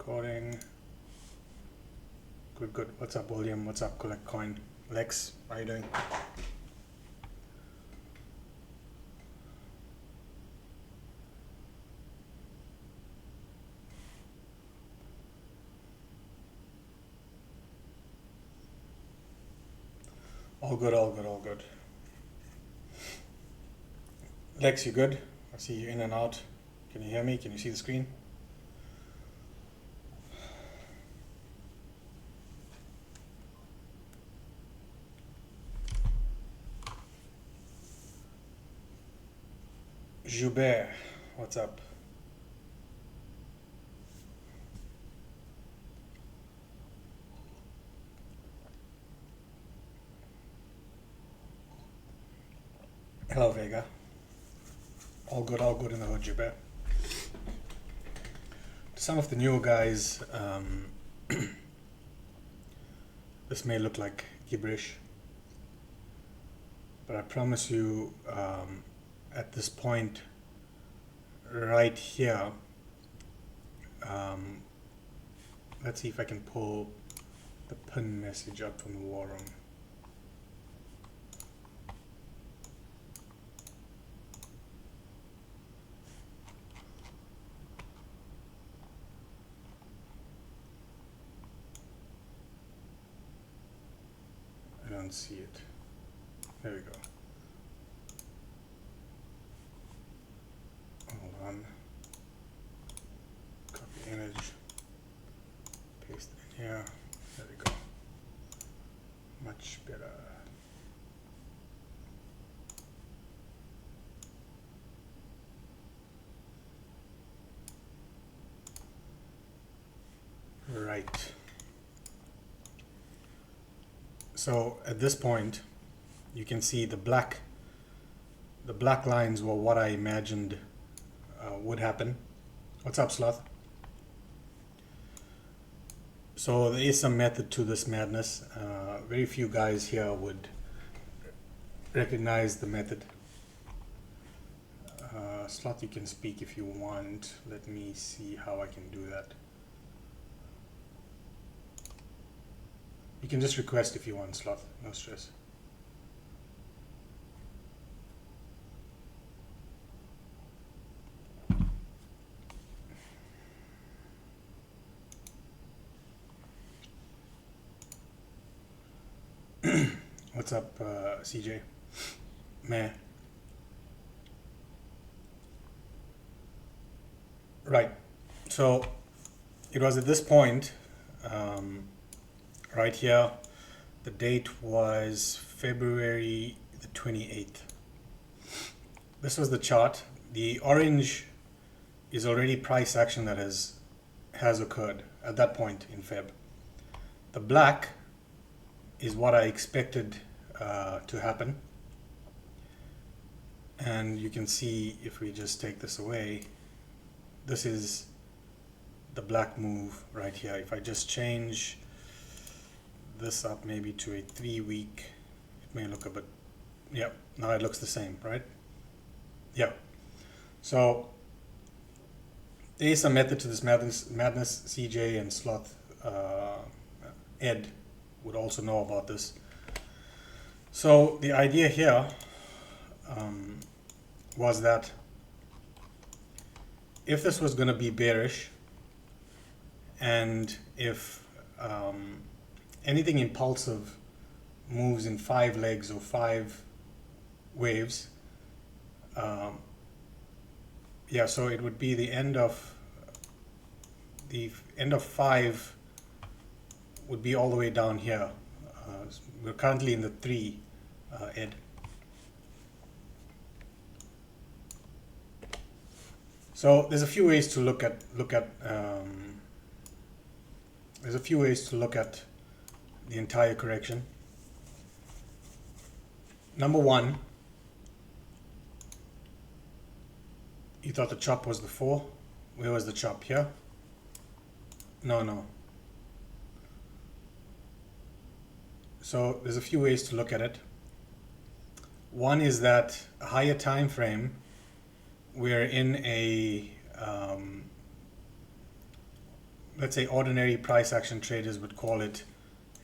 Recording. Good, good. What's up, William? What's up, Collect Coin? Lex, how you doing? All good, all good, all good. Lex, you good? I see you in and out. Can you hear me? Can you see the screen? Joubert, what's up? Hello, Vega. All good in the hood, Joubert. To some of the newer guys, this may look like gibberish, but I promise you, at this point right here, let's see if I can pull the pin message up from the war room. I don't see it. There we go. Hold on. Copy image. Paste it in here. There we go. Much better. Right. So at this point, you can see the black lines were what I imagined would happen. What's up, Sloth? So there is some method to this madness. Very few guys here would recognize the method. Sloth, you can speak if you want. Let me see how I can do that. You can just request if you want, Sloth. No stress. What's up, CJ? Meh. Right. So it was at this point, right here, the date was February the 28th. This was the chart. The orange is already price action that has occurred at that point in Feb. The black is what I expected to happen. And you can see, if we just take this away, this is the black move right here. If I just change this up maybe to a 3-week, it may look a bit, yeah, now it looks the same, right? Yeah. So there is a method to this madness. CJ and Sloth, Ed would also know about this. So the idea here was that if this was going to be bearish, and if anything impulsive moves in 5 legs or 5 waves, yeah, so it would be the end of 5 would be all the way down here. We're currently in the 3, Ed. So there's a few ways to look at the entire correction. Number one, you thought the chop was the 4. Where was the chop? Here? No. So there's a few ways to look at it. One is that a higher time frame, we're in a let's say ordinary price action traders would call it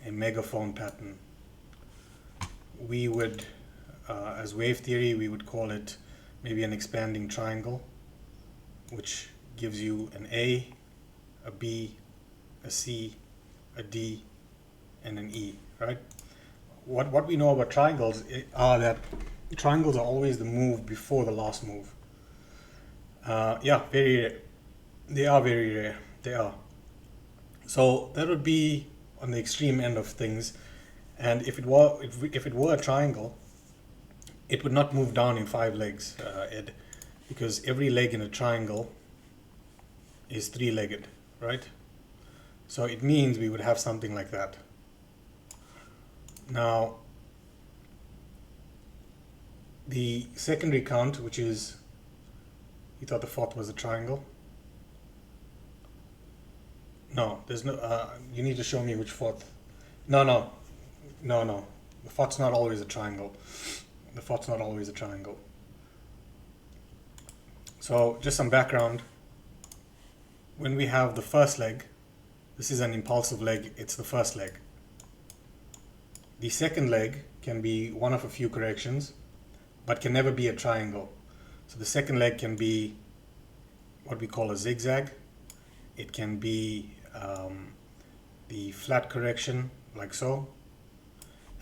a megaphone pattern. We would, as wave theory, we would call it maybe an expanding triangle, which gives you an A, a B, a C, a D, and an E, right? What we know about triangles are that triangles are always the move before the last move. Yeah, very rare. They are very rare. They are. So that would be on the extreme end of things. And if it were a triangle, it would not move down in 5 legs, Ed, because every leg in a triangle is 3-legged, right? So it means we would have something like that. Now, the secondary count, which is, you thought the fourth was a triangle? No, there's no, you need to show me which fourth. No. The fourth's not always a triangle. The fourth's not always a triangle. So just some background. When we have the first leg, this is an impulsive leg, it's the first leg. The second leg can be one of a few corrections, but can never be a triangle. So the second leg can be what we call a zigzag. It can be the flat correction, like so.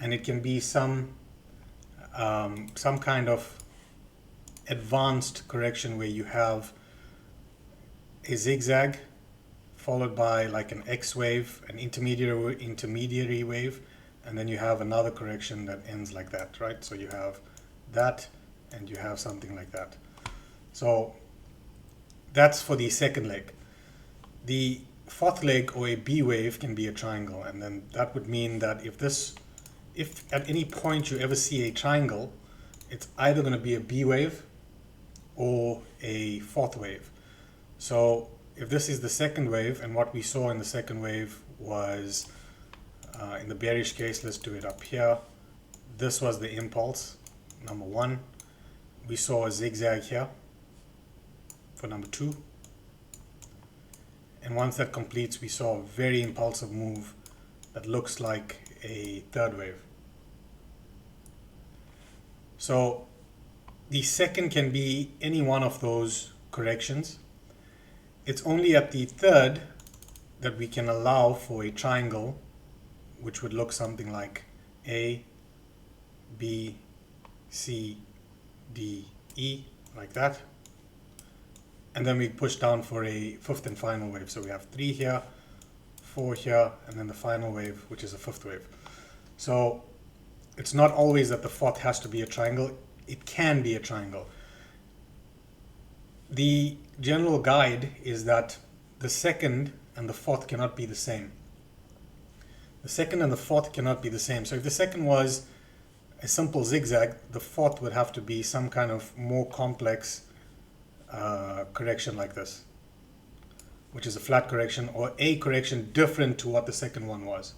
And it can be some kind of advanced correction where you have a zigzag followed by like an X wave, an intermediary wave, and then you have another correction that ends like that, right? So you have that and you have something like that. So that's for the second leg. The fourth leg, or a B wave, can be a triangle, and then that would mean that if at any point you ever see a triangle, it's either going to be a B wave or a fourth wave. So if this is the second wave, and what we saw in the second wave was, in the bearish case, let's do it up here, this was the impulse, number 1. We saw a zigzag here for number 2. And once that completes, we saw a very impulsive move that looks like a third wave. So the second can be any one of those corrections. It's only at the third that we can allow for a triangle, which would look something like A, B, C, D, E, like that. And then we push down for a fifth and final wave. So we have 3 here, 4 here, and then the final wave, which is a fifth wave. So it's not always that the fourth has to be a triangle. It can be a triangle. The general guide is that the second and the fourth cannot be the same. The second and the fourth cannot be the same. So if the second was a simple zigzag, the fourth would have to be some kind of more complex correction like this, which is a flat correction or a correction different to what the second one was.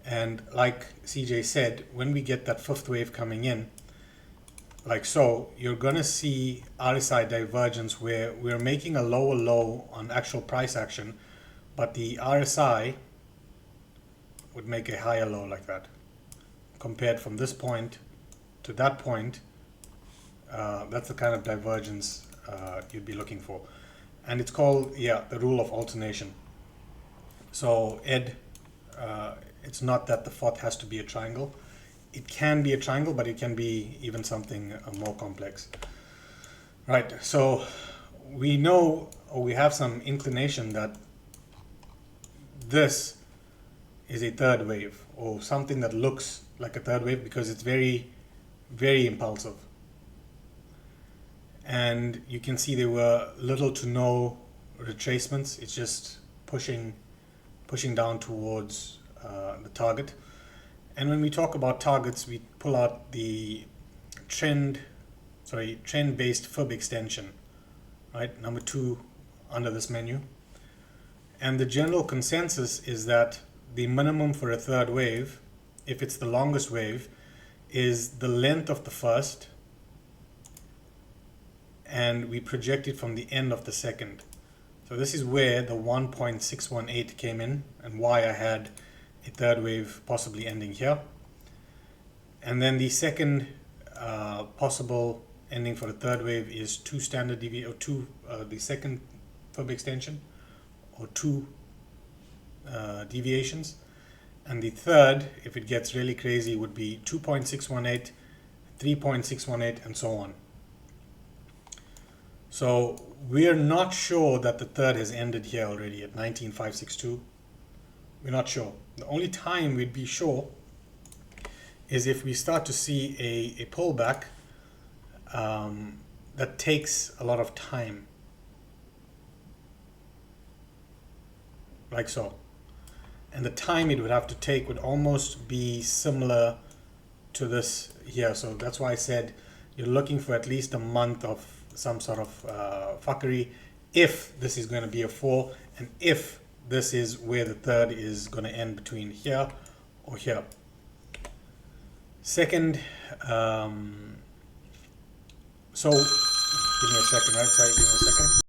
And like CJ said, when we get that fifth wave coming in, like so, you're going to see RSI divergence where we're making a lower low on actual price action, but the RSI would make a higher low like that. Compared from this point to that point, that's the kind of divergence you'd be looking for. And it's called, the rule of alternation. So Ed, it's not that the fourth has to be a triangle. It can be a triangle, but it can be even something more complex. Right, so we know, or we have some inclination that this is a third wave, or something that looks like a third wave, because it's very, very impulsive. And you can see there were little to no retracements. It's just pushing down towards the target. And when we talk about targets, we pull out the trend-based fib extension, right? Number 2 under this menu. And the general consensus is that the minimum for a third wave, if it's the longest wave, is the length of the first, and we project it from the end of the second. So this is where the 1.618 came in and why I had a third wave possibly ending here. And then the second possible ending for the third wave is two standard deviation, or the second fib extension, or two deviations. And the third, if it gets really crazy, would be 2.618, 3.618, and so on. So we're not sure that the third has ended here already at 19,562. We're not sure. The only time we'd be sure is if we start to see a pullback that takes a lot of time, like so. And the time it would have to take would almost be similar to this here. So that's why I said you're looking for at least a month of some sort of fuckery if this is going to be a 4 and if this is where the third is going to end between here or here. Second, so give me a second, right? Sorry, give me a second.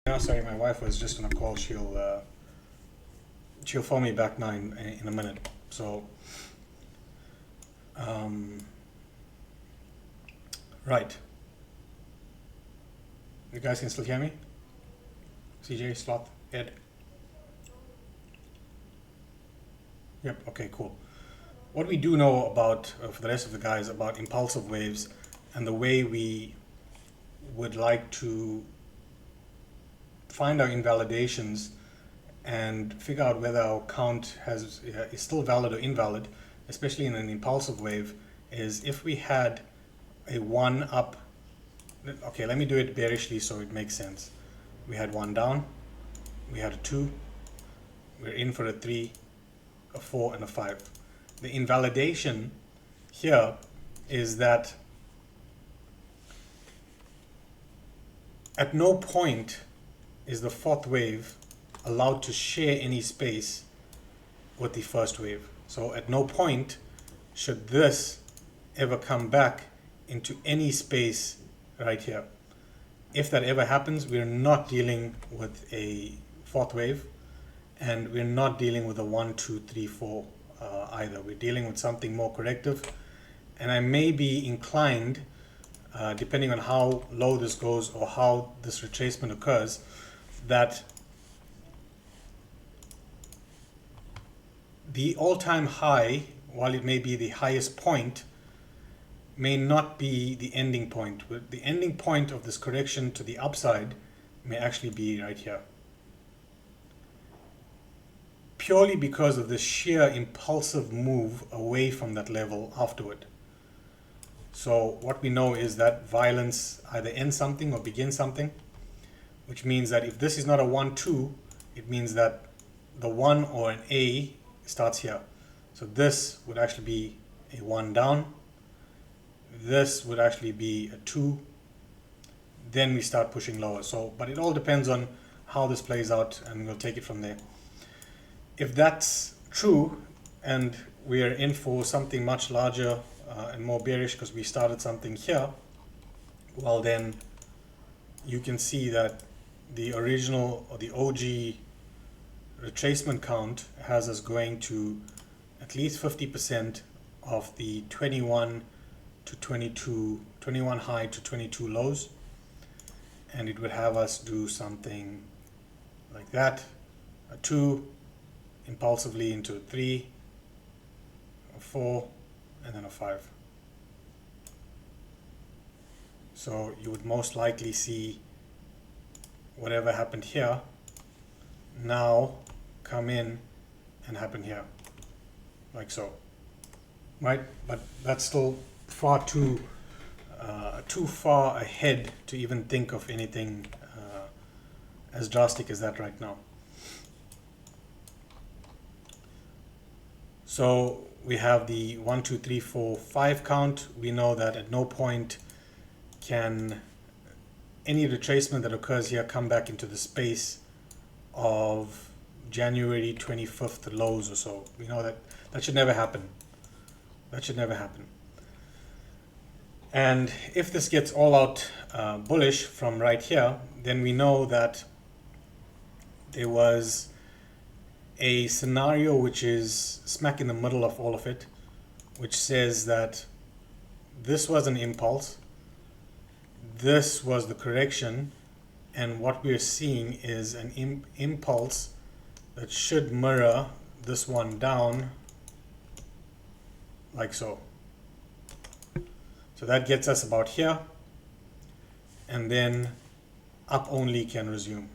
No, sorry, my wife was just on a call. She'll phone me back now in a minute. So, right. You guys can still hear me? CJ, Sloth, Ed? Yep, okay, cool. What we do know about, for the rest of the guys, about impulsive waves and the way we would like to find our invalidations and figure out whether our count is still valid or invalid, especially in an impulsive wave, is if we had a 1 up. Okay, let me do it bearishly so it makes sense. We had 1 down, we had a 2, we're in for a 3, a 4, and a 5. The invalidation here is that at no point is the fourth wave allowed to share any space with the first wave. So at no point should this ever come back into any space right here. If that ever happens, we're not dealing with a fourth wave, and we're not dealing with a 1, 2, 3, 4 either. We're dealing with something more corrective, and I may be inclined, depending on how low this goes or how this retracement occurs, that the all-time high, while it may be the highest point, may not be the ending point. The ending point of this correction to the upside may actually be right here, purely because of the sheer impulsive move away from that level afterward. So what we know is that violence either ends something or begins something, which means that if this is not a 1, 2, it means that the 1 or an A starts here. So this would actually be a 1 down, this would actually be a 2. Then we start pushing lower. So, but it all depends on how this plays out, and we'll take it from there. If that's true, and we are in for something much larger and more bearish because we started something here, well then you can see that the original or the OG retracement count has us going to at least 50% of the 21 to 22, 21 high to 22 lows, and it would have us do something like that, a 2, impulsively into a 3, a 4, and then a 5. So you would most likely see whatever happened here now come in and happen here, like so, right? But that's still far too far ahead to even think of anything as drastic as that right now. So we have the 1, 2, 3, 4, 5 count. We know that at no point can any retracement that occurs here come back into the space of January 25th lows or so. We know that that should never happen. That should never happen. And if this gets all out bullish from right here, then we know that there was a scenario which is smack in the middle of all of it, which says that this was an impulse, this was the correction, and what we're seeing is an impulse that should mirror this one down like so. So that gets us about here, and then up only can resume.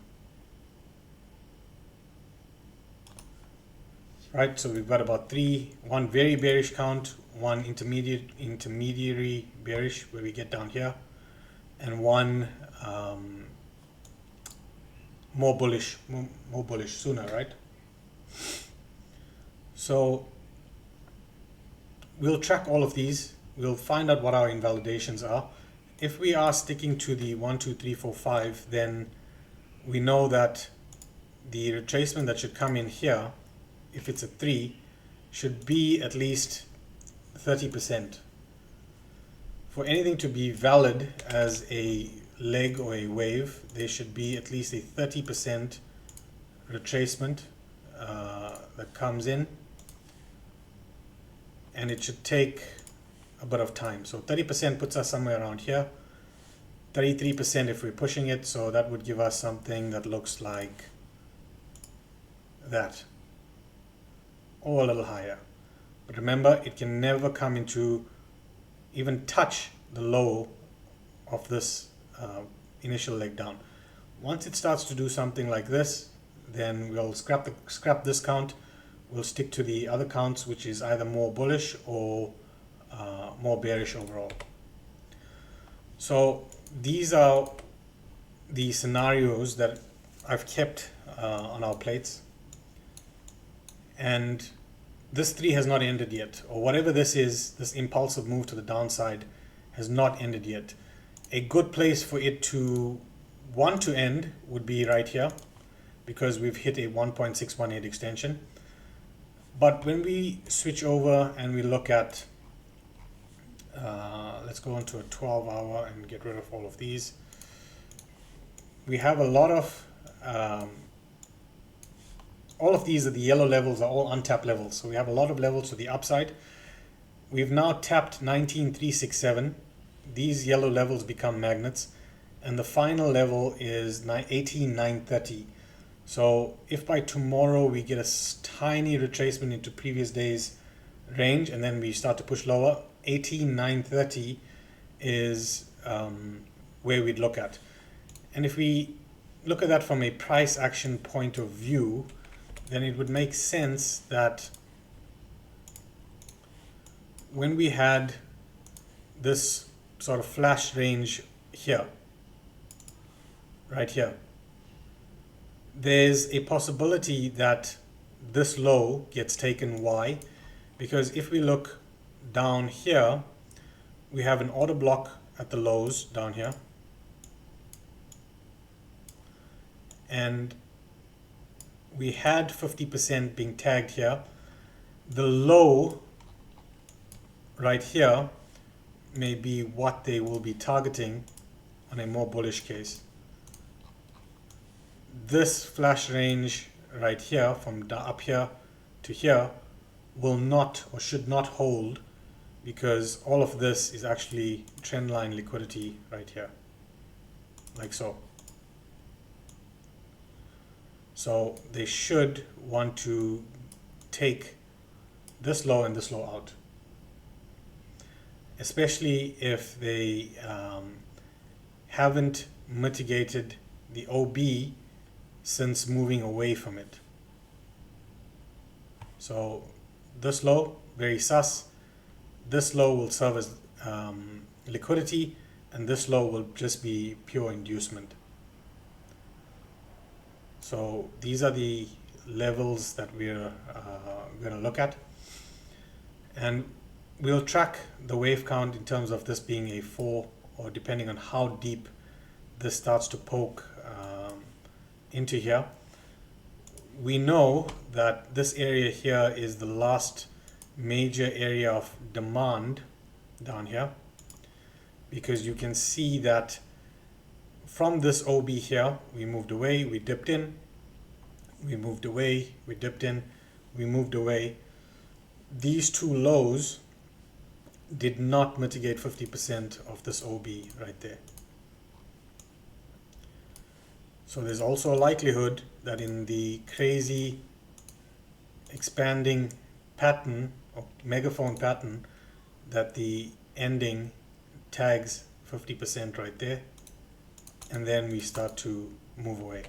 Right, so we've got about 3, 1 very bearish count, 1 intermediary bearish where we get down here, and 1 more bullish sooner, right? So we'll track all of these. We'll find out what our invalidations are. If we are sticking to the 1, 2, 3, 4, 5, then we know that the retracement that should come in here, if it's a 3, should be at least 30%. For anything to be valid as a leg or a wave, there should be at least a 30% retracement that comes in, and it should take a bit of time. So 30% puts us somewhere around here, 33% if we're pushing it, so that would give us something that looks like that, or a little higher. But remember, it can never come into, even touch the low of this initial leg down. Once it starts to do something like this, then we'll scrap this count. We'll stick to the other counts, which is either more bullish or more bearish overall. So these are the scenarios that I've kept on our plates, and this 3 has not ended yet, or whatever this is, this impulsive move to the downside has not ended yet. A good place for it to want to end would be right here, because we've hit a 1.618 extension. But when we switch over and we look at, let's go into a 12-hour and get rid of all of these. We have a lot of, all of these are the yellow levels, are all untapped levels. So we have a lot of levels to the upside. We've now tapped 19,367. These yellow levels become magnets, and the final level is 18,930. So if by tomorrow we get a tiny retracement into previous days range and then we start to push lower, 18,930 is where we'd look at. And if we look at that from a price action point of view, then it would make sense that when we had this sort of flash range here, right here, there's a possibility that this low gets taken. Why? Because if we look down here, we have an order block at the lows down here, and we had 50% being tagged here. The low right here may be what they will be targeting on a more bullish case. This flash range right here from up here to here will not or should not hold, because all of this is actually trendline liquidity right here, like so. So they should want to take this low and this low out, especially if they haven't mitigated the OB since moving away from it. So this low, very sus. This low will serve as liquidity, and this low will just be pure inducement. So these are the levels that we're going to look at, and we'll track the wave count in terms of this being a 4, or depending on how deep this starts to poke into here. We know that this area here is the last major area of demand down here, because you can see that from this OB here, we moved away, we dipped in, we moved away, we dipped in, we moved away. These two lows did not mitigate 50% of this OB right there. So there's also a likelihood that in the crazy expanding pattern or megaphone pattern, that the ending tags 50% right there, and then we start to move away.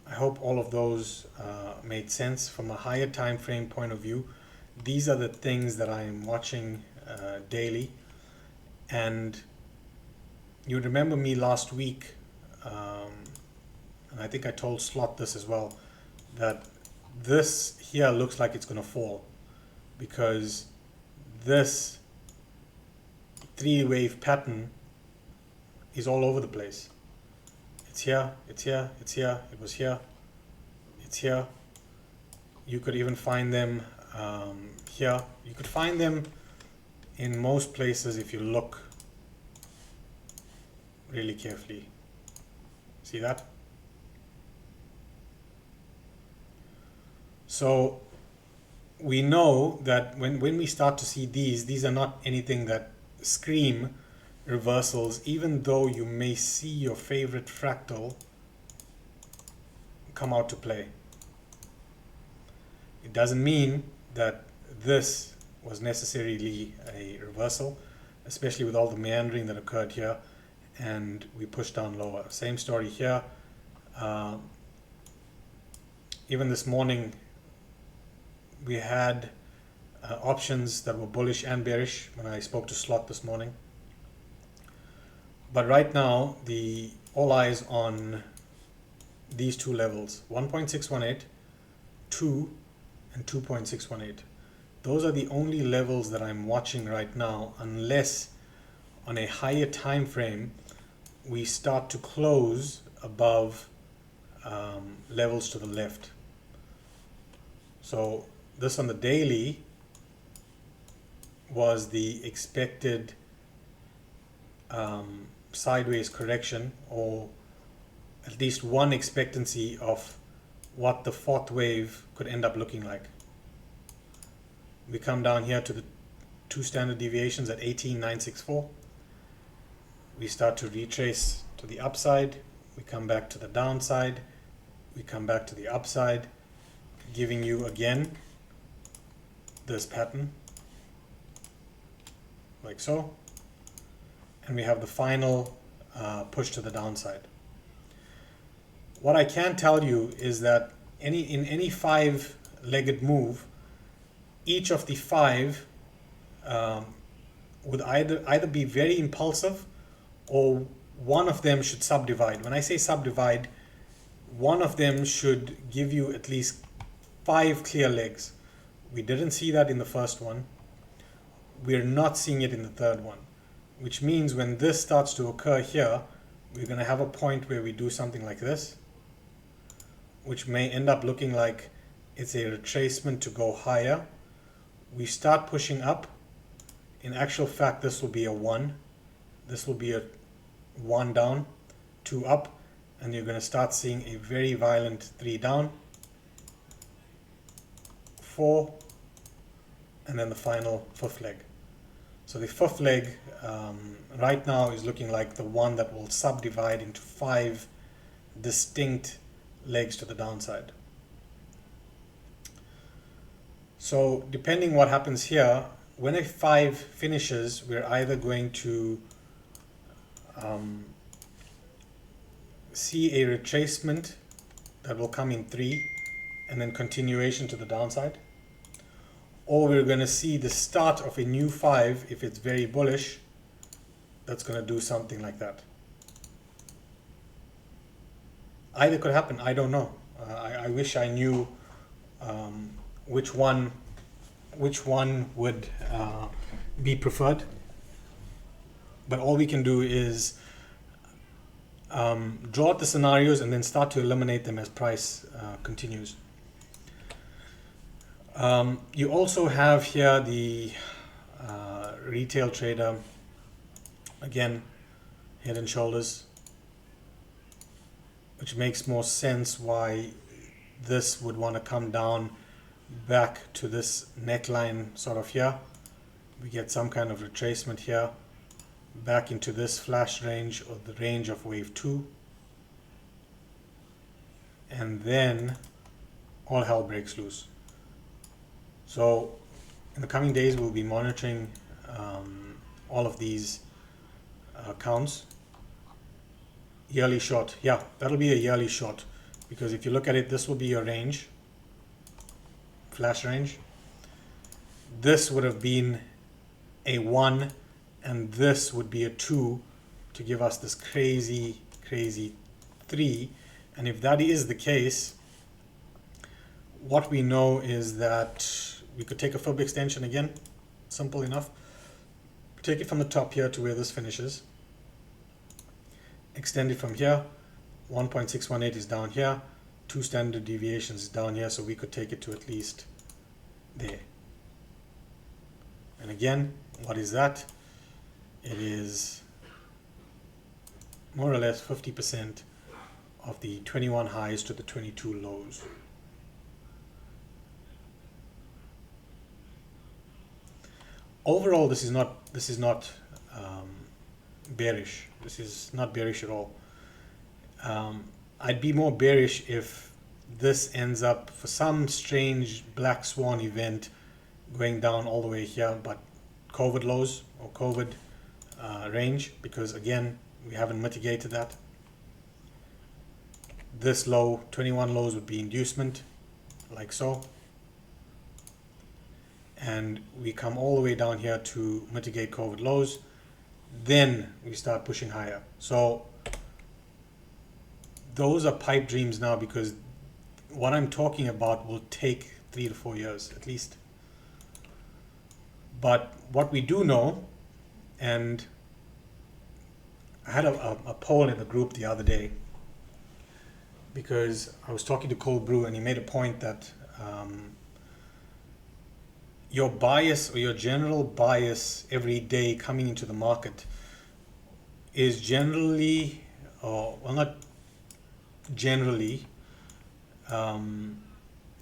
I hope all of those made sense. From a higher time frame point of view, these are the things that I am watching daily. And you remember me last week, and I think I told Slot this as well, that this here looks like it's going to fall, because this 3-wave pattern is all over the place. It's here, it's here, it's here, it was here, it's here. You could even find them here. You could find them in most places if you look really carefully. See that? So we know that when we start to see these are not anything that scream reversals, even though you may see your favorite fractal come out to play. It doesn't mean that this was necessarily a reversal, especially with all the meandering that occurred here, and we pushed down lower. Same story here. Even this morning we had options that were bullish and bearish when I spoke to Slot this morning. But right now, all eyes on these two levels, 1.618, 2, and 2.618. Those are the only levels that I'm watching right now, unless on a higher time frame we start to close above levels to the left. So this on the daily was the expected sideways correction, or at least one expectancy of what the fourth wave could end up looking like. We come down here to the 2 standard deviations at 18,964. We start to retrace to the upside. We come back to the downside. We come back to the upside, giving you again this pattern, like so. And we have the final push to the downside. What I can tell you is that in any 5-legged move, each of the 5 would either be very impulsive, or one of them should subdivide. When I say subdivide, one of them should give you at least 5 clear legs. We didn't see that in the first one. we're not seeing it in the third one, which means when this starts to occur here, we're going to have a point where we do something like this, which may end up looking like it's a retracement to go higher. We start pushing up. In actual fact, this will be a 1. This will be a 1 down, 2 up, and you're going to start seeing a very violent 3 down, 4, and then the final 5th leg. So the 5th leg right now is looking like the one that will subdivide into 5 distinct legs to the downside. So depending what happens here, when a 5 finishes, we're either going to see a retracement that will come in 3 and then continuation to the downside, or we're going to see the start of a new 5 if it's very bullish that's going to do something like that. Either could happen, I don't know. I wish I knew which one would be preferred, but all we can do is draw out the scenarios and then start to eliminate them as price continues. You also have here the retail trader, again, head and shoulders, which makes more sense why this would want to come down back to this neckline sort of here. We get some kind of retracement here, back into this flash range or the range of wave 2, and then all hell breaks loose. So in the coming days we'll be monitoring all of these counts. Yearly short, yeah, that'll be a yearly short, because if you look at it, this will be your range, flash range. This would have been a 1 and this would be a 2 to give us this crazy 3. And if that is the case, what we know is that we could take a fib extension again, simple enough. Take it from the top here to where this finishes. Extend it from here. 1.618 is down here. 2 standard deviations is down here, so we could take it to at least there. And again, what is that? It is more or less 50% of the 21 highs to the 22 lows. Overall, this is not bearish. This is not bearish at all. I'd be more bearish if this ends up, for some strange black swan event, going down all the way here, but COVID lows or COVID range, because again, we haven't mitigated that. This low, 21 lows, would be inducement, like so. And we come all the way down here to mitigate COVID lows. Then we start pushing higher. So those are pipe dreams now, because what I'm talking about will take 3 to 4 years at least. But what we do know, and I had a poll in the group the other day, because I was talking to Cold Brew and he made a point that your bias, or your general bias every day coming into the market, is generally, well, not generally,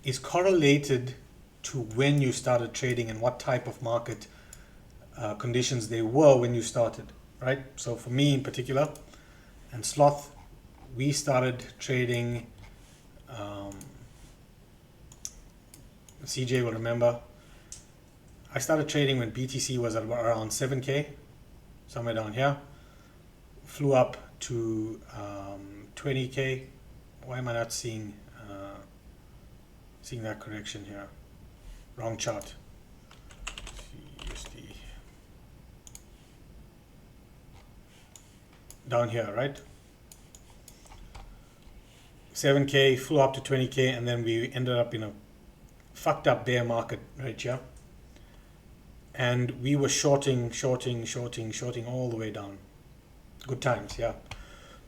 is correlated to when you started trading and what type of market conditions they were when you started, right? So for me in particular, and Sloth, we started trading, CJ will remember, I started trading when BTC was at around 7K, somewhere down here, flew up to 20K. Why am I not seeing that correction here? Wrong chart. CUSD. Down here, right? 7K, flew up to 20K, and then we ended up in a fucked up bear market right here. and we were shorting all the way down. Good times, yeah.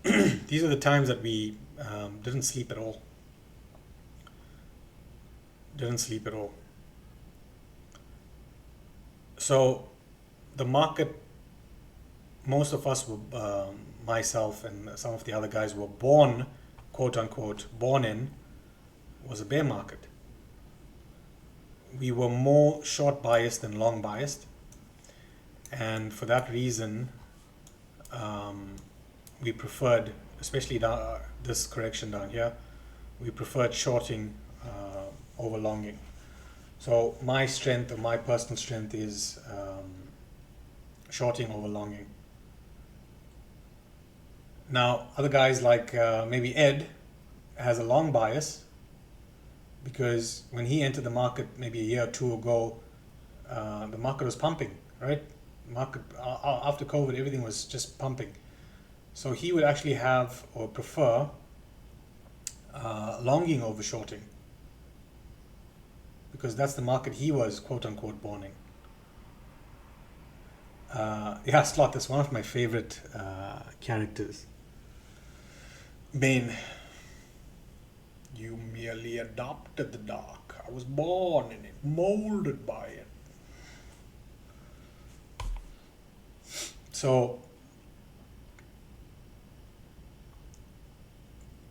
These are the times that we didn't sleep at all. So the market, most of us were, myself and some of the other guys were born, quote unquote, born in, was a bear market. We were more short biased than long biased, and for that reason, we preferred, especially this correction down here, we preferred shorting over longing. So my strength, or my personal strength, is shorting over longing. Now, other guys like maybe Ed has a long bias, because when he entered the market maybe a year or two ago, the market was pumping, right? Market after COVID, everything was just pumping. So he would actually have or prefer longing over shorting, because that's the market he was quote unquote born in. Yeah, Slot is one of my favorite characters. Bane, you merely adopted the dark. I was born in it, molded by it. So,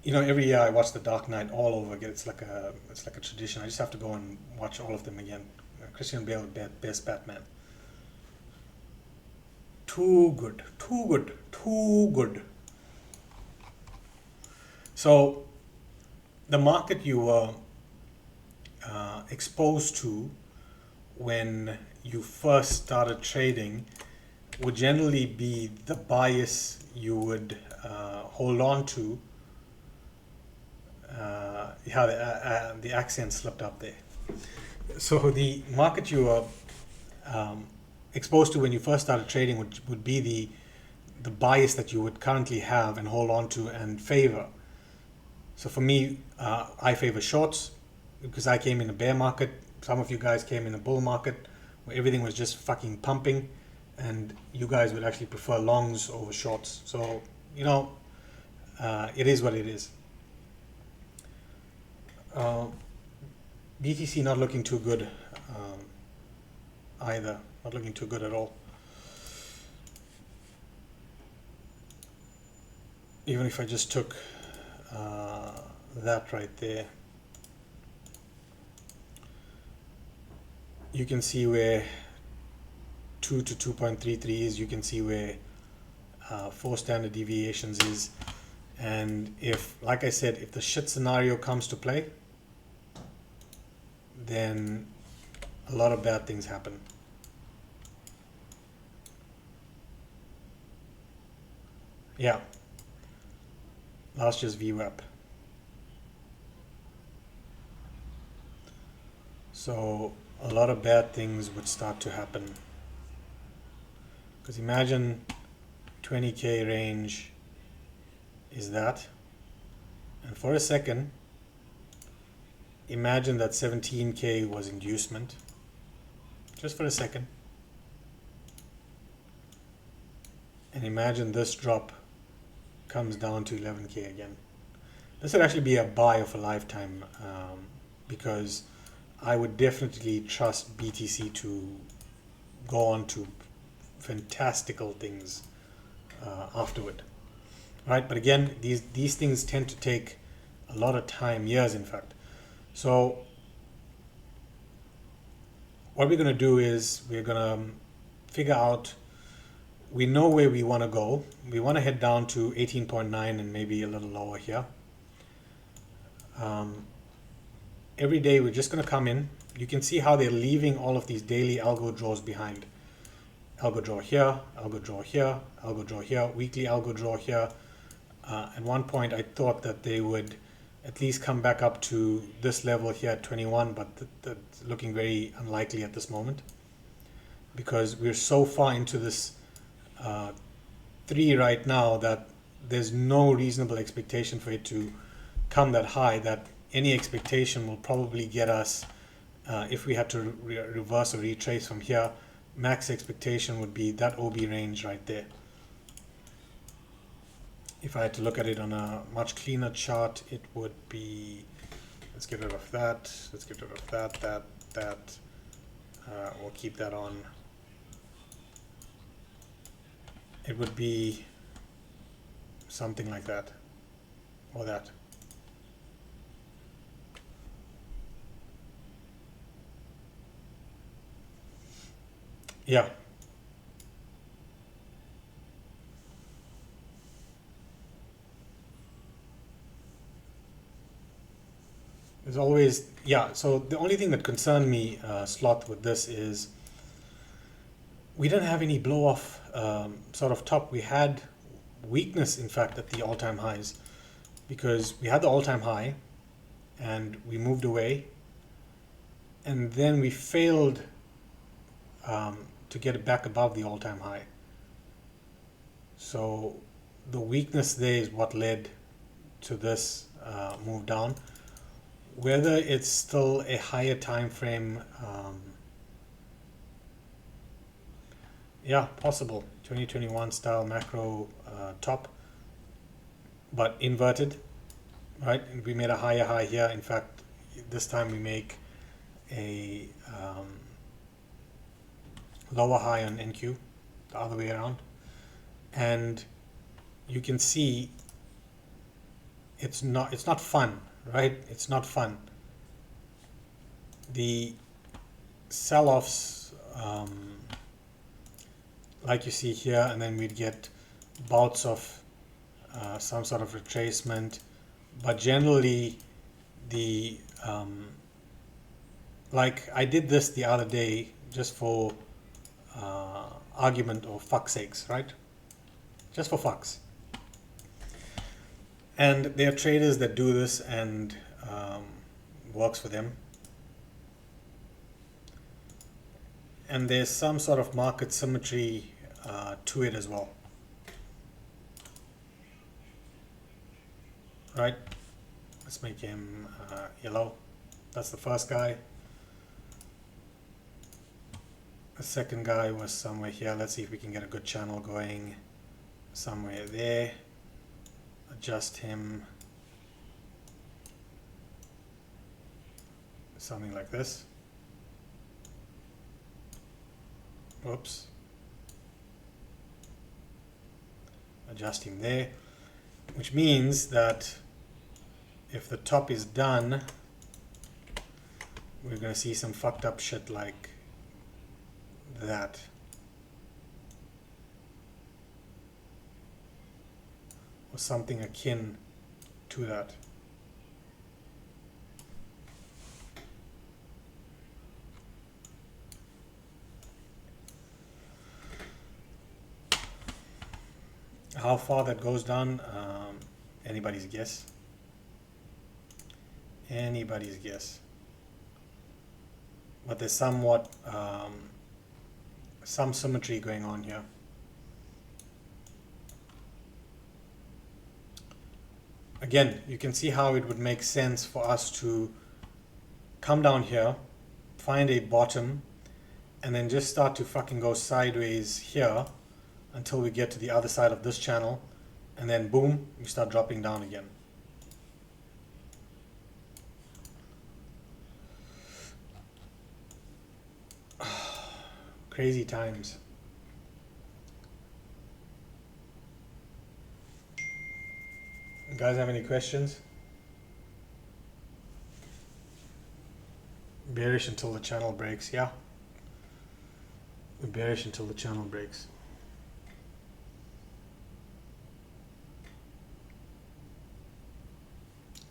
you know, every year I watch The Dark Knight all over again. It's like a tradition. I just have to go and watch all of them again. Christian Bale, best Batman. Too good. So, the market you were exposed to when you first started trading would generally be the bias you would hold on to. The accent slipped up there. So the market you were exposed to when you first started trading would be the bias that you would currently have and hold on to and favor. So for me, I favor shorts because I came in a bear market. Some of you guys came in a bull market where everything was just fucking pumping, and you guys would actually prefer longs over shorts. So, you know, it is what it is. BTC not looking too good either. Not looking too good at all. Even if I just took that right there, you can see where 2 to 2.33 is. You can see where 4 standard deviations is. And if, like I said, if the shit scenario comes to play, then a lot of bad things happen. Yeah. Last year's VWAP. So a lot of bad things would start to happen. Because imagine 20K range is that. And for a second, imagine that 17K was inducement. Just for a second. And imagine this drop comes down to 11K again. This would actually be a buy of a lifetime, because I would definitely trust BTC to go on to fantastical things afterward, right? But again, these things tend to take a lot of time, years in fact. So what we're going to do is we're going to figure out, we know where we want to go. We want to head down to 18.9 and maybe a little lower here. Every day we're just going to come in. You can see how they're leaving all of these daily algo draws behind. Algo draw here, algo draw here, algo draw here, weekly algo draw here. At one point I thought that they would at least come back up to this level here at 21, but that's looking very unlikely at this moment, because we're so far into this 3 right now that there's no reasonable expectation for it to come that high. That any expectation will probably get us, if we had to reverse or retrace from here, max expectation would be that OB range right there. If I had to look at it on a much cleaner chart, it would be, let's get rid of that, let's get rid of that, we'll keep that on. It would be something like that, or that. Yeah. There's always, yeah, so the only thing that concerned me, Sloth, with this is we didn't have any blow off sort of top. We had weakness, in fact, at the all-time highs, because we had the all-time high and we moved away, and then we failed to get it back above the all-time high. So the weakness there is what led to this move down. Whether it's still a higher time frame, yeah, possible 2021 style macro top, but inverted, right? We made a higher high here. In fact, this time we make a lower high on NQ, the other way around, and you can see it's not fun, right? It's not fun. The sell-offs, like you see here, and then we'd get bouts of some sort of retracement, but generally the like I did this the other day just for argument or fuck's sakes, right? Just for fucks. And there are traders that do this and works for them. And there's some sort of market symmetry to it as well. Right? Let's make him yellow. That's the first guy. The second guy was somewhere here. Let's see if we can get a good channel going somewhere there. Adjust him. Something like this. Whoops. Adjust him there. Which means that if the top is done, we're going to see some fucked up shit like that. Or something akin to that. How far that goes down, anybody's guess. Anybody's guess. But there's somewhat some symmetry going on here. Again, you can see how it would make sense for us to come down here, find a bottom, and then just start to fucking go sideways here until we get to the other side of this channel, and then boom, we start dropping down again. Crazy times. You guys have any questions? Bearish until the channel breaks, yeah. We're bearish until the channel breaks.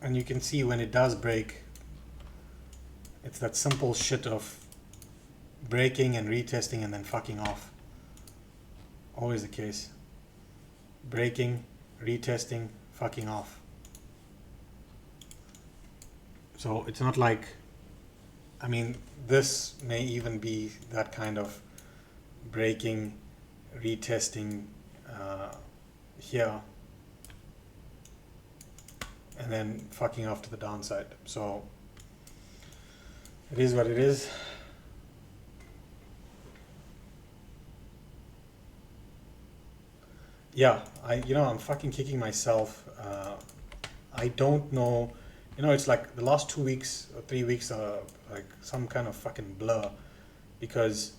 And you can see when it does break, it's that simple shit of breaking and retesting and then fucking off. Always the case. Breaking, retesting, fucking off. So it's not like, I mean, this may even be that kind of breaking, retesting here, and then fucking off to the downside. So it is what it is. yeah, I'm fucking kicking myself. I don't know, it's like the last 2 weeks or 3 weeks are like some kind of fucking blur, because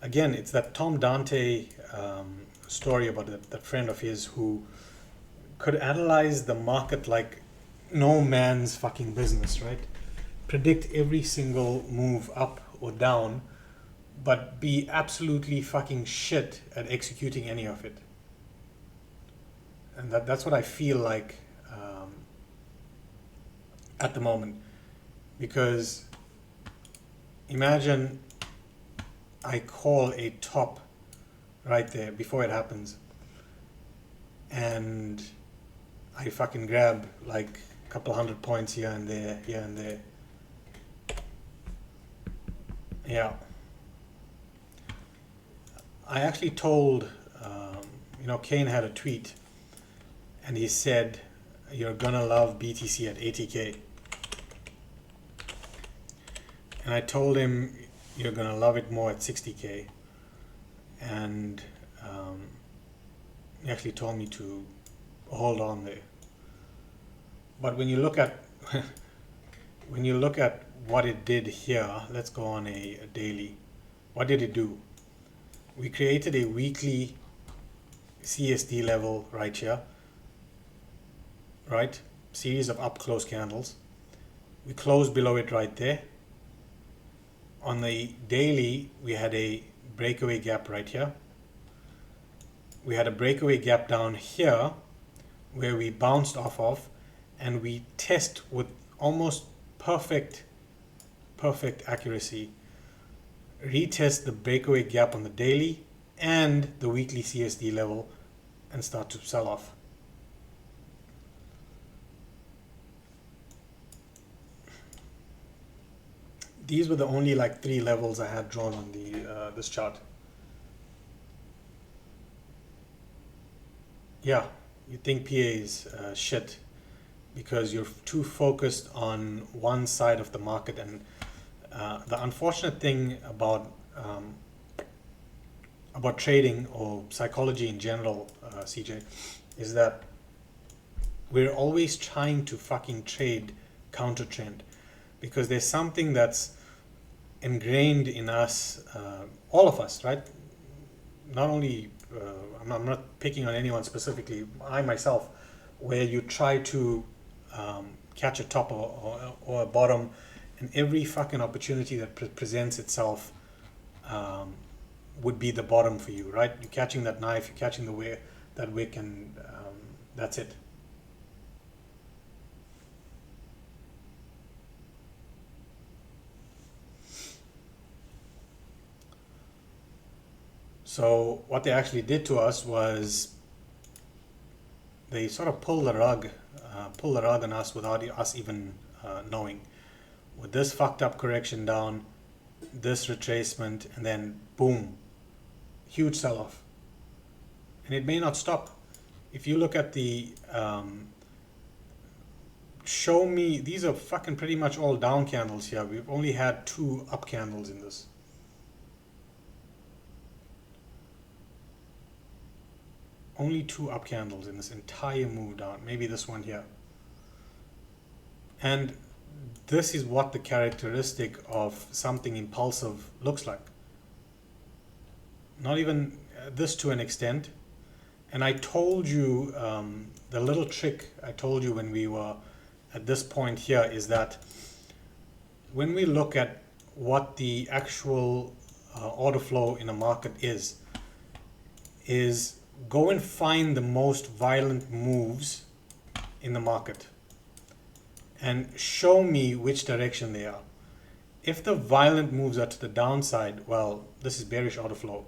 again, it's that Tom Dante story about that friend of his who could analyze the market like no man's fucking business, right? Predict every single move up or down, but be absolutely fucking shit at executing any of it. And that's what I feel like at the moment. Because imagine I call a top right there before it happens, and I fucking grab like a couple hundred points here and there, here and there. Yeah. I actually told, Kane had a tweet, and he said, "You're gonna love BTC at 80K." And I told him, "You're gonna love it more at 60K." And he actually told me to hold on there. But when you look at what it did here, let's go on a daily. What did it do? We created a weekly CSD level right here, right? Series of up close candles. We closed below it right there. On the daily, we had a breakaway gap right here. We had a breakaway gap down here where we bounced off of, and we test with almost perfect accuracy, retest the breakaway gap on the daily and the weekly CSD level, and start to sell off. These were the only like 3 levels I had drawn on the this chart. Yeah, you think PA is shit because you're too focused on one side of the market. And the unfortunate thing about trading or psychology in general, CJ, is that we're always trying to fucking trade counter trend, because there's something that's ingrained in us, all of us, right? Not only, I'm not picking on anyone specifically, I myself, where you try to catch a top or a bottom, and every fucking opportunity that presents itself would be the bottom for you, right? You're catching that knife, you're catching that wick, and that's it. So what they actually did to us was they sort of pulled the rug on us without us even knowing. With this fucked up correction down, this retracement, and then boom, huge sell-off. And it may not stop. If you look at the show me, these are fucking pretty much all down candles here. We've only had 2 up candles in this. Only 2 up candles in this entire move down. Maybe this one here. And this is what the characteristic of something impulsive looks like. Not even this to an extent. And I told you, the little trick I told you when we were at this point here is that when we look at what the actual order flow in a market is go and find the most violent moves in the market and show me which direction they are. If the violent moves are to the downside, well, this is bearish order flow.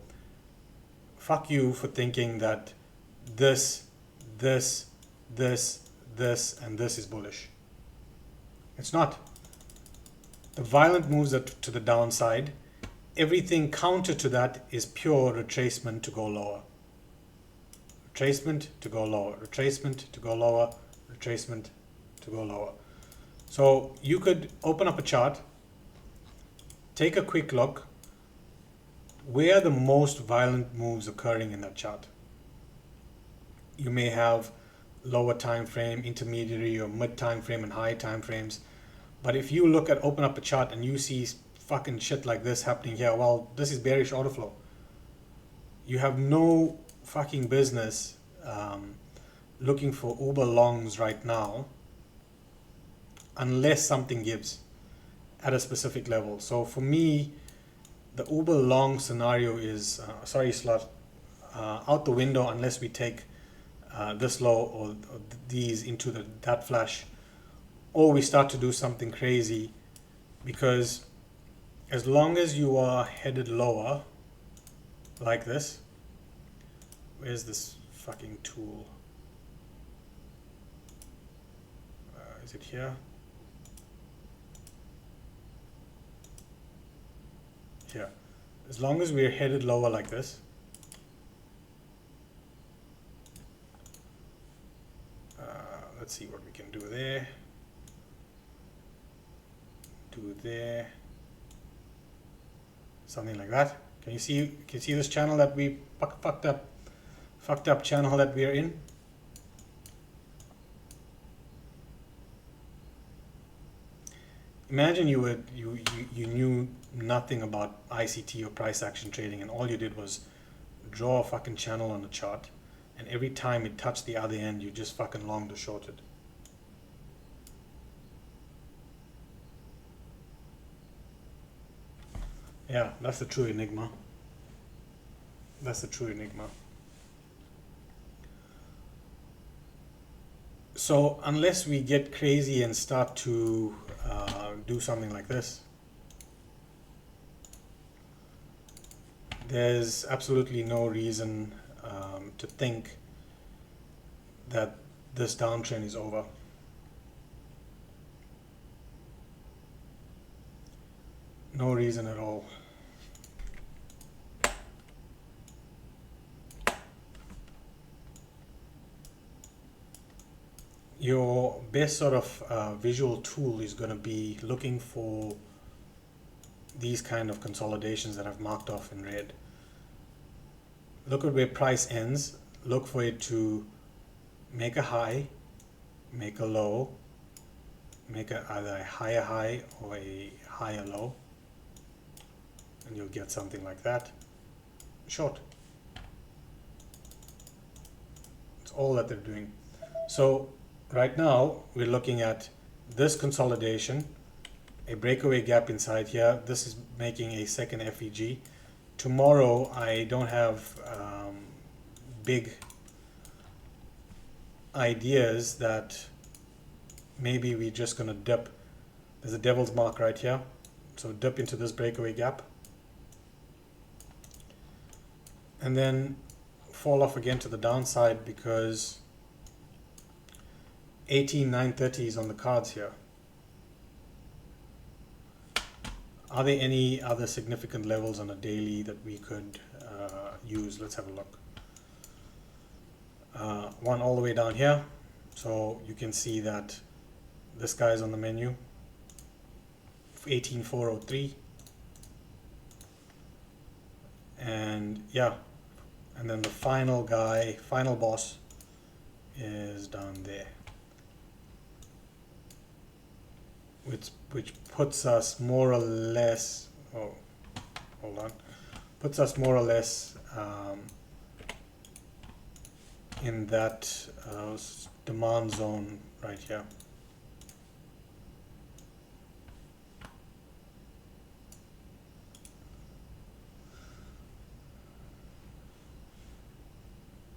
Fuck you for thinking that this, and this is bullish. It's not. The violent moves are to the downside. Everything counter to that is pure retracement to go lower. Retracement to go lower, retracement to go lower, retracement to go lower. So you could open up a chart, take a quick look, where are the most violent moves occurring in that chart? You may have lower time frame, intermediary or mid time frame and high time frames. But if you open up a chart and you see fucking shit like this happening here, well, this is bearish order flow. You have no fucking business looking for uber longs right now unless something gives at a specific level. So for me, the uber long scenario is, sorry slot, out the window unless we take this low or these into that flash, or we start to do something crazy, because as long as you are headed lower like this, where's this fucking tool? Is it here? Here. As long as we're headed lower like this, let's see what we can do there. Do there. Something like that. Can you see this channel that we fucked up channel that we are in? Imagine you knew nothing about ICT or price action trading, and all you did was draw a fucking channel on the chart, and every time it touched the other end, you just fucking longed or shorted. Yeah, that's the true enigma. That's the true enigma. So unless we get crazy and start to do something like this, there's absolutely no reason to think that this downtrend is over. No reason at all. Your best sort of visual tool is going to be looking for these kind of consolidations that I've marked off in red. Look at where price ends. Look for it to make a high, make a low, make either a higher high or a higher low, and you'll get something like that. Short. It's all that they're doing. So right now we're looking at this consolidation, a breakaway gap inside here. This is making a second FEG. Tomorrow I don't have big ideas that maybe we're just gonna dip. There's a devil's mark right here, so dip into this breakaway gap and then fall off again to the downside, because 18,930 is on the cards here. Are there any other significant levels on a daily that we could use? Let's have a look. One all the way down here, so you can see that this guy is on the menu, 18,403, and yeah, and then the final guy, final boss, is down there, which puts us more or less, oh, hold on, puts us more or less in that demand zone right here.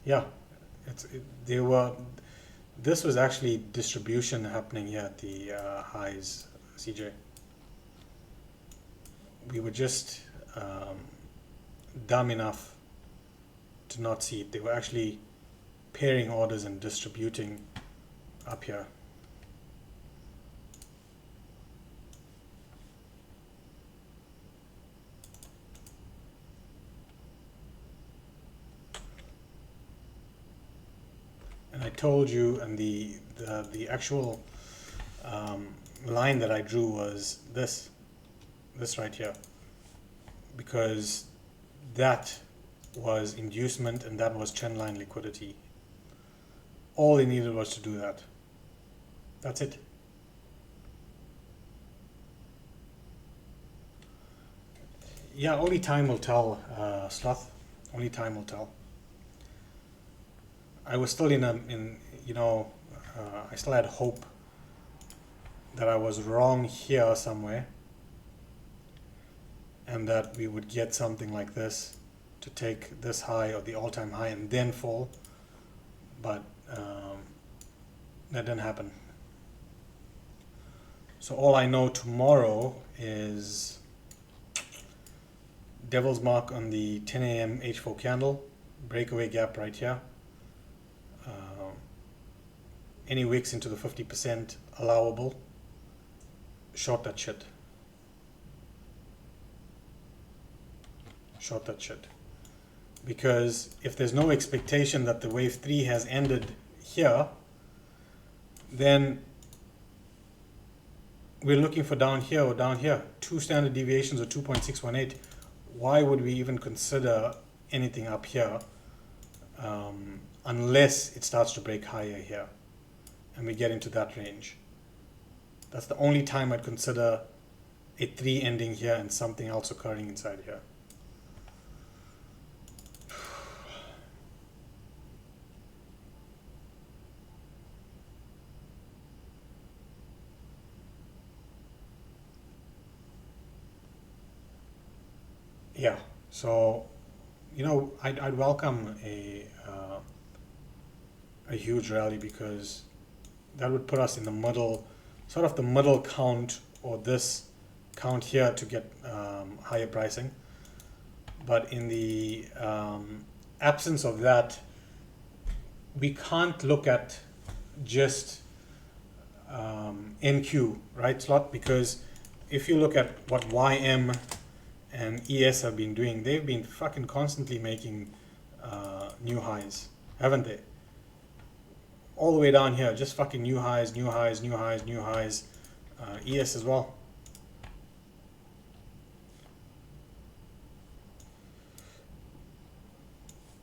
Yeah, this was actually distribution happening here at the highs, CJ. We were just dumb enough to not see it. They were actually pairing orders and distributing up here. And I told you, and the actual line that I drew was this right here, because that was inducement and that was trendline liquidity. All they needed was to do that. That's it. Yeah, only time will tell, Sloth. Only time will tell. I was still I still had hope that I was wrong here somewhere, and that we would get something like this to take this high or the all-time high and then fall, but that didn't happen. So all I know tomorrow is devil's mark on the 10 a.m. H4 candle, breakaway gap right here. Any wicks into the 50% allowable. Short that shit. Short that shit. Because if there's no expectation that the wave 3 has ended here, then we're looking for down here or down here. 2 standard deviations or 2.618. Why would we even consider anything up here unless it starts to break higher here and we get into that range? That's the only time I'd consider a 3 ending here and something else occurring inside here. Yeah, so I'd welcome a huge rally, because that would put us in the middle, sort of the middle count, or this count here to get higher pricing. But in the absence of that, we can't look at just NQ, right, Slot? Because if you look at what YM and ES have been doing, they've been fucking constantly making new highs, haven't they? All the way down here, just fucking new highs, new highs, new highs, new highs. ES as well.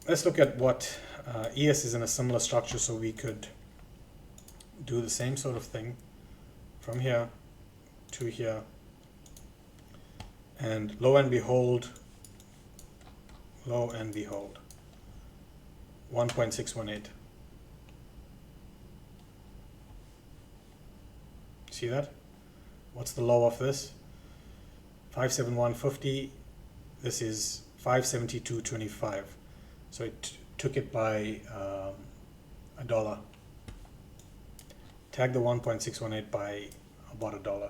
Let's look at what ES is in a similar structure, so we could do the same sort of thing from here to here. And lo and behold, 1.618. See that? What's the low of this? 571.50. This is 572.25. So it took it by $1. Tag the 1.618 by about $1.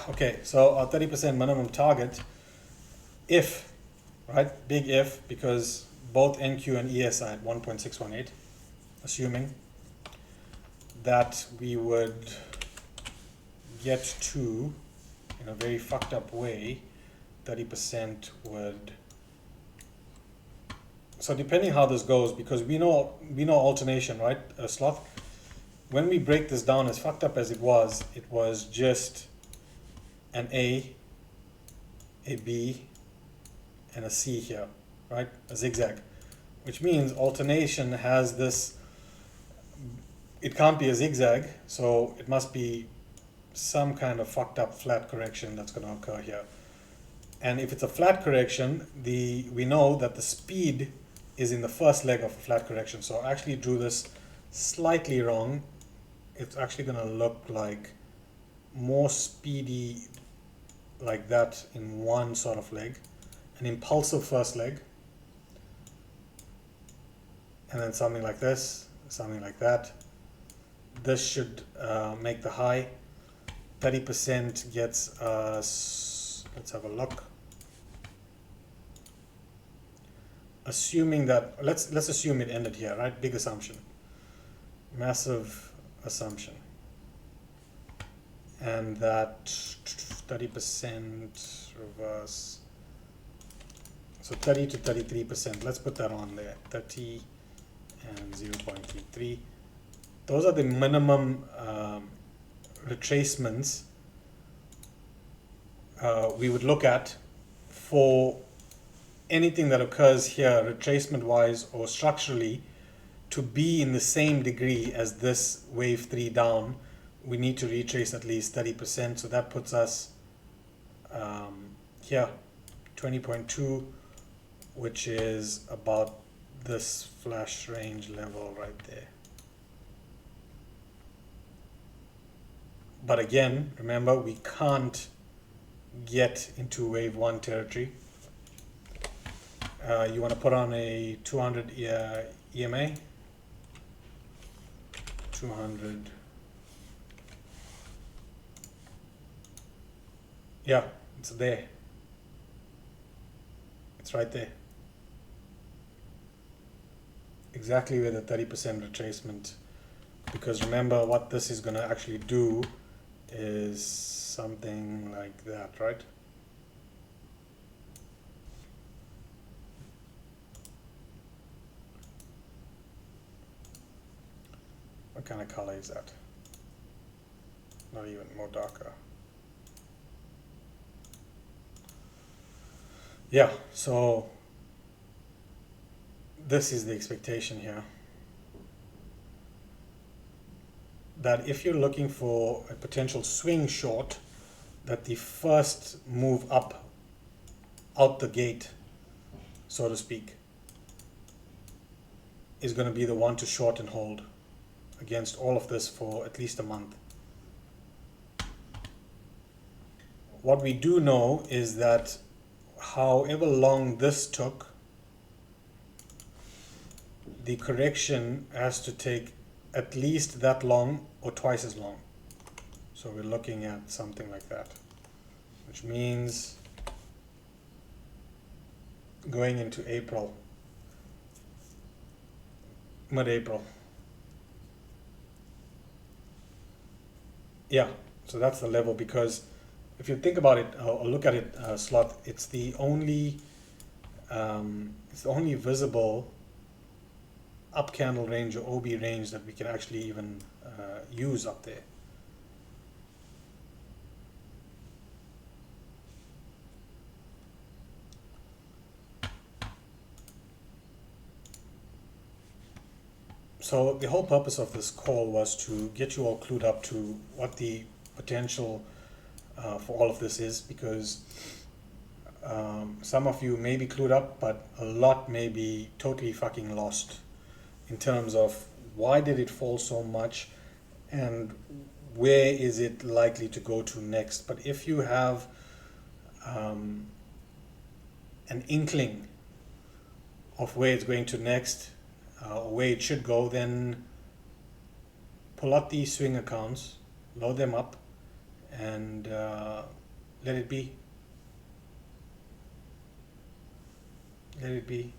Okay, so our 30% minimum target, if, right, big if, because both NQ and ES are at 1.618, assuming that we would get to, in a very fucked up way, 30% would, so depending how this goes, because we know alternation, right, Sloth? When we break this down, as fucked up as it was just an A B, and a C here, right? A zigzag, which means alternation has this, it can't be a zigzag, so it must be some kind of fucked up flat correction that's going to occur here. And if it's a flat correction, we know that the speed is in the first leg of a flat correction. So I actually drew this slightly wrong. It's actually going to look like more speedy like that in one sort of leg, an impulsive first leg, and then something like this, something like that. This should make the high. 30% gets us, let's have a look. Assuming that, let's assume it ended here, right? Big assumption, massive assumption, and that 30% reverse, so 30 to 33%, let's put that on there, 30 and 0.33. Those are the minimum retracements we would look at for anything that occurs here retracement wise or structurally to be in the same degree as this wave 3 down. We need to retrace at least 30%, so that puts us here 20.2, which is about this flash range level right there. But again, remember, we can't get into wave 1 territory. You want to put on a 200 EMA, 200. Yeah, it's there. It's right there. Exactly where the 30% retracement. Because remember, what this is going to actually do is something like that, right? What kind of color is that? Not even more darker. Yeah, so this is the expectation here. That if you're looking for a potential swing short, that the first move up out the gate, so to speak, is going to be the one to short and hold against all of this for at least a month. What we do know is that however long this took, the correction has to take at least that long or twice as long. So we're looking at something like that, which means going into April, mid-April. Yeah, so that's the level, because if you think about it or look at it, Sloth, it's the only visible up candle range or OB range that we can actually even use up there. So the whole purpose of this call was to get you all clued up to what the potential for all of this is, because some of you may be clued up, but a lot may be totally fucking lost in terms of why did it fall so much and where is it likely to go to next. But if you have an inkling of where it's going to next, or where it should go, then pull out these swing accounts, load them up, and let it be. Let it be.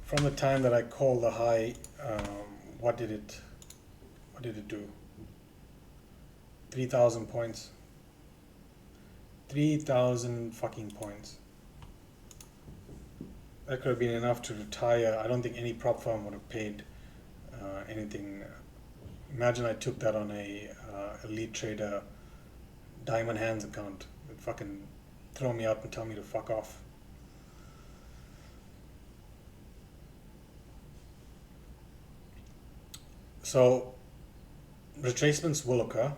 From the time that I called the high, what did it do? 3,000 points. 3,000 fucking points. That could have been enough to retire. I don't think any prop firm would have paid anything. Imagine I took that on a elite trader diamond hands account. They'd fucking throw me out and tell me to fuck off. So retracements will occur.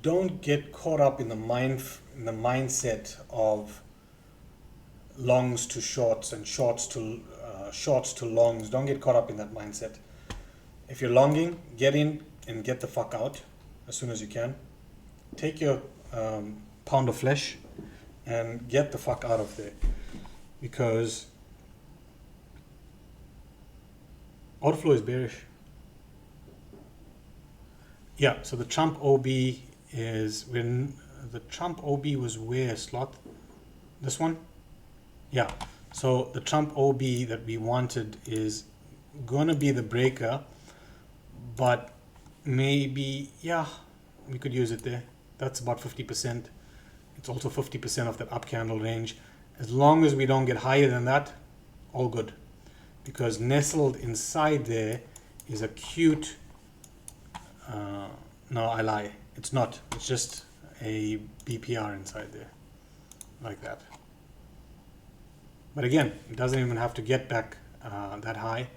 Don't get caught up in the mindset of longs to shorts and shorts to longs. Don't get caught up in that mindset. If you're longing, get in and get the fuck out as soon as you can. Take your pound of flesh and get the fuck out of there, because order flow is bearish. Yeah, so the Trump OB is when the Trump OB was where, Slot? This one? Yeah, so the Trump OB that we wanted is going to be the breaker, but maybe, yeah, we could use it there. That's about 50%. It's also 50% of that up candle range. As long as we don't get higher than that, all good. Because nestled inside there is a cute No, I lie. It's not. It's just a BPR inside there, like that. But again, it doesn't even have to get back that high.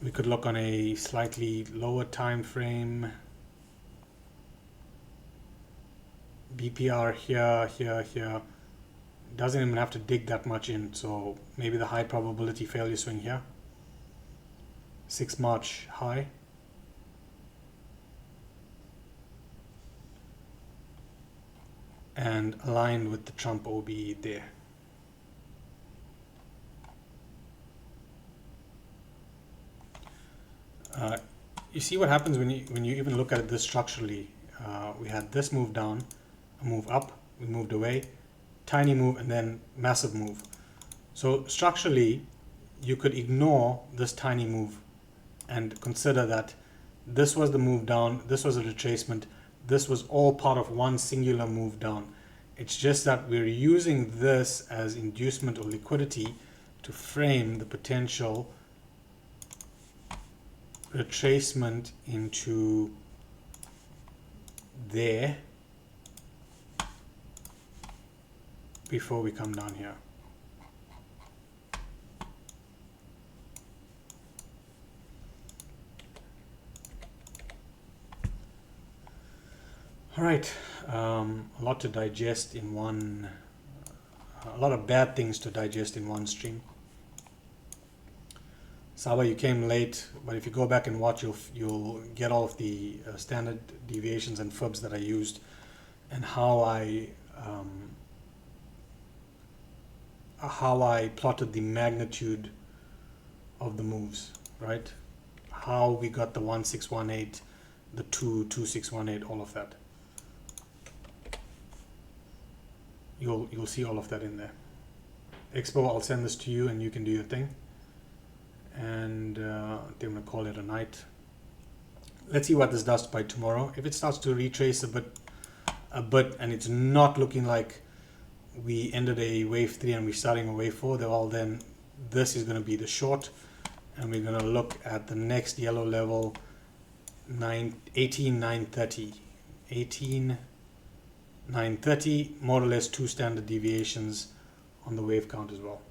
We could look on a slightly lower time frame. BPR here, here, here. Doesn't even have to dig that much in. So maybe the high probability failure swing here. 6 March high. And aligned with the Trump OBE there. You see what happens when you even look at this structurally. We had this move down, a move up, we moved away, tiny move, and then massive move. So structurally, you could ignore this tiny move and consider that this was the move down, this was a retracement, this was all part of one singular move down. It's just that we're using this as inducement or liquidity to frame the potential retracement into there before we come down here. All right, a lot to digest in one, a lot of bad things to digest in one stream. Saba, you came late, but if you go back and watch, you'll get all of the standard deviations and fibs that I used, and how I plotted the magnitude of the moves, right? How we got the 1618, the 2618, all of that. You'll see all of that in there. Expo, I'll send this to you, and you can do your thing. And I think I'm gonna call it a night. Let's see what this does by tomorrow. If it starts to retrace a bit, and it's not looking like we ended a wave 3 and we're starting a wave 4, well then this is going to be the short, and we're going to look at the next yellow level, 18,930. 18,930, more or less 2 standard deviations on the wave count as well.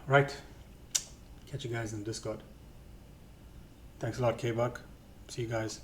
Right. Catch you guys in Discord. Thanks a lot, K-Buck. See you guys.